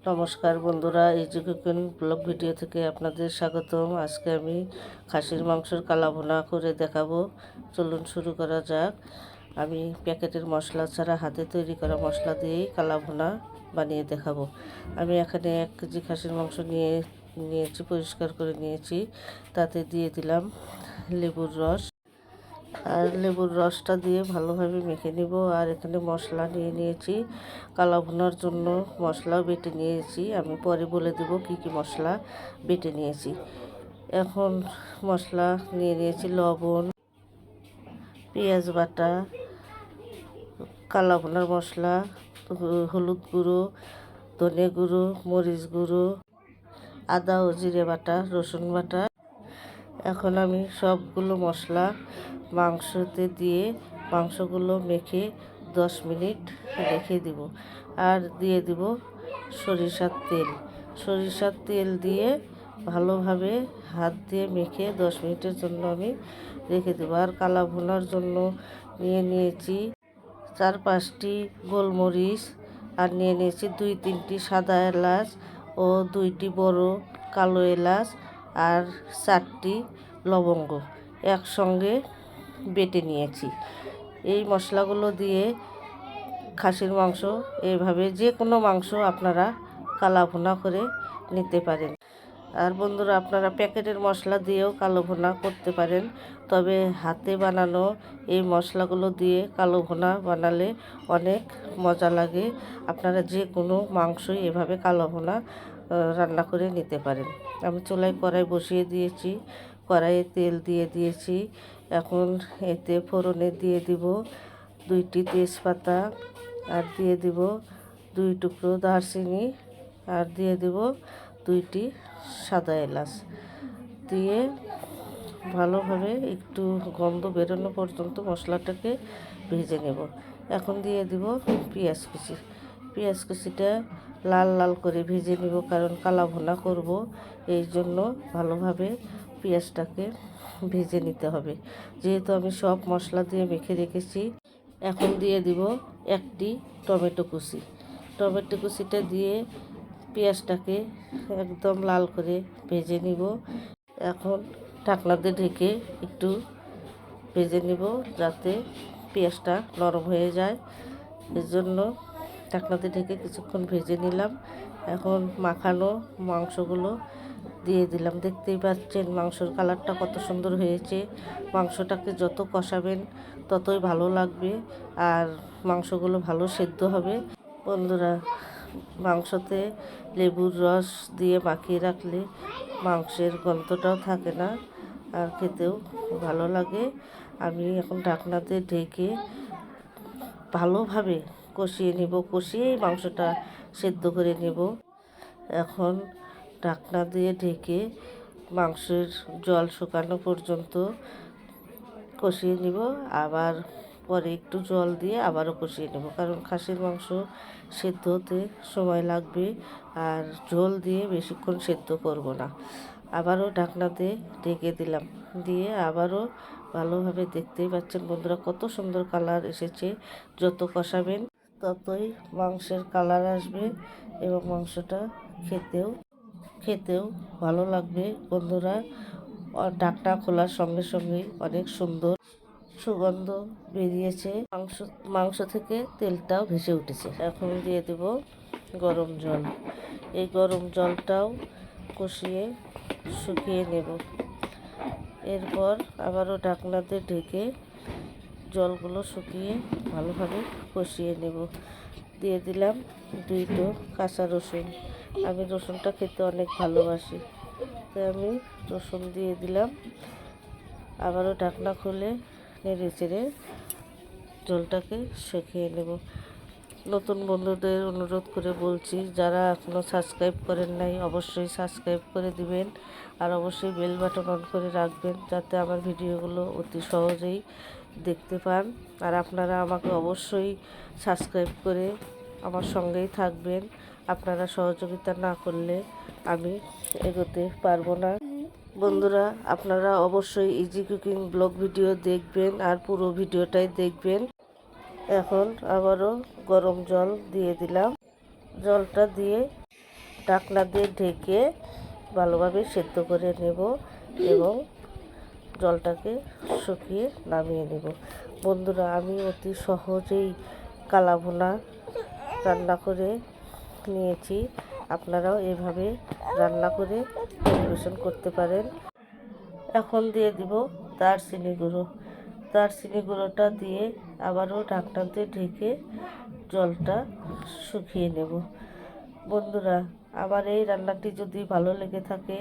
নমস্কার বন্ধুরা, easy cooking blog video থেকে আপনাদের স্বাগতম। আজকে আমি খাসির মাংসের কালা ভুনা করে দেখাবো। চলুন শুরু করা যাক। আমি প্যাকেটের মশলা ছাড়া হাতে তৈরি করা মশলা দিয়েই কালা ভুনা বানিয়ে দেখাবো। আমি এখানে 1 কেজি খাসির মাংস নিয়েছি, পরিষ্কার করে নিয়েছি। তাতে দিয়ে দিলাম লেবুর রস, আর লেবুর রসটা দিয়ে ভালোভাবে মেখে নিব। আর এখানে মশলা নিয়েছি, কালা ভুনার জন্য মশলাও বেটে নিয়েছি। আমি পরে বলে দেব কি কি মশলা বেটে নিয়েছি। এখন মশলা নিয়েছি লবণ, পেঁয়াজ বাটা, কালা ভুনার মশলা, হলুদ গুঁড়ো, ধনে গুঁড়ো, মরিচ গুঁড়ো, আদা ও জিরে বাটা, রসুন বাটা। এখন আমি সবগুলো মশলা মাংসতে দিয়ে মাংসগুলো মেখে 10 মিনিট রেখে দিব। আর দিয়ে দিব সরিষার তেল দিয়ে ভালোভাবে হাত দিয়ে মেখে 10 মিনিটের জন্য আমি রেখে দেব। আর কালা ভুনার জন্য নিয়েছি 4-5টি গোলমরিচ, আর নিয়েছি 2-3টি সাদা এলাচ ও 2টি বড় কালো এলাচ, আর 4টি লবঙ্গ একসঙ্গে বেটে নিয়েছি। এই মশলাগুলো দিয়ে খাসির মাংস, এইভাবে যে কোনো মাংস আপনারা কালা ভুনা করে নিতে পারেন। আর বন্ধুরা, আপনারা প্যাকেটের মশলা দিয়েও কালো ভুনা করতে পারেন, তবে হাতে বানানো এই মশলাগুলো দিয়ে কালো ভুনা বানালে অনেক মজা লাগে। আপনারা যে কোনো মাংসই এভাবে কালো ভুনা রান্না করে নিতে পারেন। আমি চুলায় কড়াই বসিয়ে দিয়েছি, কড়াইয়ে তেল দিয়ে দিয়েছি। এখন এতে ফোড়নে দিয়ে দিব 2টি তেজপাতা, আর দিয়ে দিব 2 টুকরো দারচিনি, আর দিয়ে দিব 2টি সাদা এলাচ। দিয়ে ভালোভাবে একটু গন্ধ বেরোনো পর্যন্ত মশলাটাকে ভেজে নেব। এখন দিয়ে দিব পেঁয়াজ কুচিটা লাল লাল করে ভেজে নেব, কারণ কালা ভুনা করব, এই জন্য ভালোভাবে পেঁয়াজটাকে ভেজে নিতে হবে। যেহেতু আমি সব মশলা দিয়ে মেখে রেখেছি। এখন দিয়ে দিব 1টি টমেটো কুচিটা দিয়ে পেঁয়াজটাকে একদম লাল করে ভেজে নিব। এখন ঢাকনাতে ঢেকে একটু ভেজে নিব, যাতে পেঁয়াজটা নরম হয়ে যায়। এর জন্য ঢাকনাতে ঢেকে কিছুক্ষণ ভেজে নিলাম। এখন মাখানো মাংসগুলো দিয়ে দিলাম। দেখতেই পাচ্ছেন মাংসর কালারটা কত সুন্দর হয়েছে। মাংসটাকে যত কষাবেন ততই ভালো লাগবে, আর মাংসগুলো ভালো সেদ্ধ হবে। বন্ধুরা, মাংসতে লেবুর রস দিয়ে মাখিয়ে রাখলে মাংসের গন্ধটাও থাকে না, আর খেতেও ভালো লাগে। আমি এখন ঢাকনাতে ঢেকে ভালোভাবে কষিয়েই মাংসটা সেদ্ধ করে নেব। এখন ঢাকনা দিয়ে ঢেকে মাংসের জল শুকানো পর্যন্ত কষিয়ে নিব। আবার পরে একটু জল দিয়ে আবারও কষিয়ে নেব, কারণ খাসির মাংস সেদ্ধ হতে সময় লাগবে, আর ঝোল দিয়ে বেশিক্ষণ সেদ্ধ করব না। আবারও ঢাকনাতে ঢেকে দিলাম, দিয়ে আবারও ভালোভাবে, দেখতেই পাচ্ছেন বন্ধুরা কত সুন্দর কালার এসেছে। যত কষাবেন ততই মাংসের কালার আসবে, এবং মাংসটা খেতেও ভালো লাগবে। বন্ধুরা, ঢাকনা খোলার সঙ্গে সঙ্গেই অনেক সুন্দর সুগন্ধ বেরিয়েছে, মাংস থেকে তেলটাও ভেসে উঠেছে। এখন দিয়ে দেব গরম জল। এই গরম জলটাও কষিয়ে শুকিয়ে নেব। এরপর আবারও ঢাকনাতে ঢেকে জলগুলো শুকিয়ে ভালোভাবে কষিয়ে নেব। দিয়ে দিলাম 2টো কাঁচা রসুন। আমি রসুনটা খেতে অনেক ভালোবাসি, তাই আমি রসুন দিয়ে দিলাম। আবারও ঢাকনা খুলে নেড়ে চেড়ে জলটাকে শুকিয়ে নেব। নতুন বন্ধুদের অনুরোধ করে বলছি, যারা এখনও সাবস্ক্রাইব করেন নাই অবশ্যই সাবস্ক্রাইব করে দিবেন, আর অবশ্যই বেল বাটন অন করে রাখবেন, যাতে আমার ভিডিওগুলো অতি সহজেই দেখতে পান। আর আপনারা আমাকে অবশ্যই সাবস্ক্রাইব করে আমার সঙ্গেই থাকবেন। আপনারা সহযোগিতা না করলে আমি এগোতে পারবো না। বন্ধুরা, আপনারা অবশ্যই ইজি কুকিং ব্লগ ভিডিও দেখবেন, আর পুরো ভিডিওটাই দেখবেন। এখন আবারও গরম জল দিয়ে দিলাম। জলটা দিয়ে ঢাকনা দিয়ে ঢেকে ভালোভাবে সেদ্ধ করে নেব এবং জলটাকে শুকিয়ে নামিয়ে নেব। বন্ধুরা, আমি অতি সহজেই কালা ভুনা রান্না করে নিয়েছি। আপনারাও এভাবে রান্না করে পরিবেশন করতে পারেন। এখন দিয়ে দিব দারচিনি গুঁড়ো। দারচিনি গুঁড়োটা দিয়ে আবারও ঢাকনা দিয়ে ঢেকে জলটা শুকিয়ে নেব। বন্ধুরা, আমার এই রান্নাটি যদি ভালো লেগে থাকে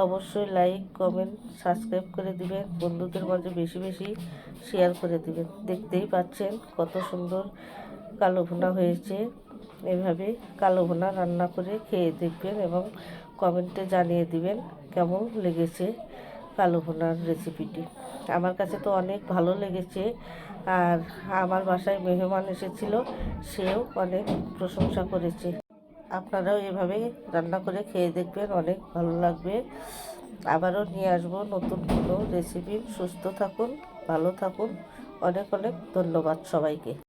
অবশ্যই লাইক, কমেন্ট, সাবস্ক্রাইব করে দিবেন। বন্ধুদের মাঝে বেশি বেশি শেয়ার করে দিবেন। দেখতেই পাচ্ছেন কত সুন্দর কালো ভুনা হয়েছে। এভাবে কালো ভুনা রান্না করে খেয়ে দেখবেন এবং কমেন্টে জানিয়ে দিবেন কেমন লেগেছে কালো ভুনার রেসিপিটি। আমার কাছে তো অনেক ভালো লেগেছে, আর আমার বাসায় মেহমান এসেছিল, সেও অনেক প্রশংসা করেছে। আপনারাও এভাবে রান্না করে খেয়ে দেখবেন, অনেক ভালো লাগবে। আবারও নিয়ে আসবো নতুন কোনো রেসিপি। সুস্থ থাকুন, ভালো থাকুন। অনেক অনেক ধন্যবাদ সবাইকে।